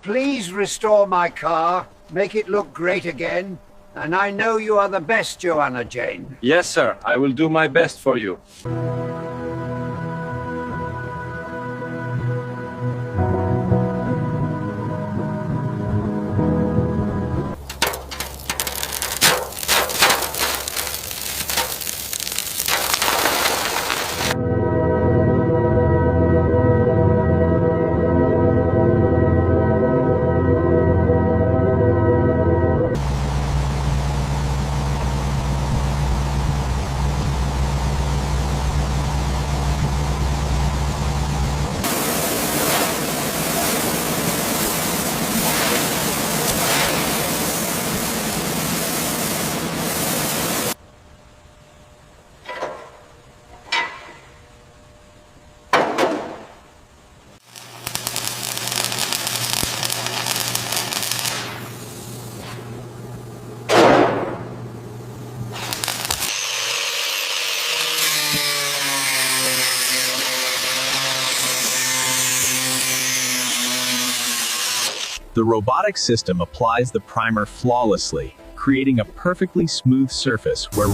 Please restore my car, make it look great again, and I know you are the best, Joanna Jane. Yes, sir. I will do my best for you. The robotic system applies the primer flawlessly, creating a perfectly smooth surface where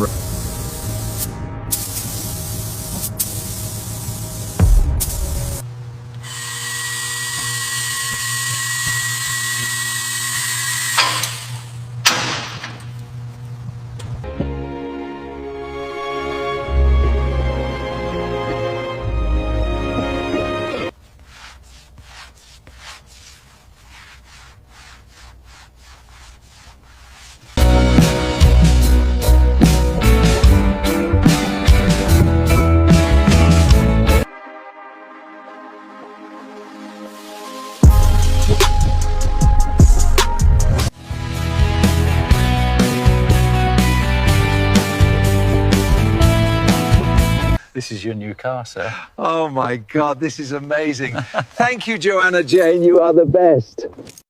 This is your new car, sir. Oh my God, this is amazing. Thank you, Joanna Jane, you are the best.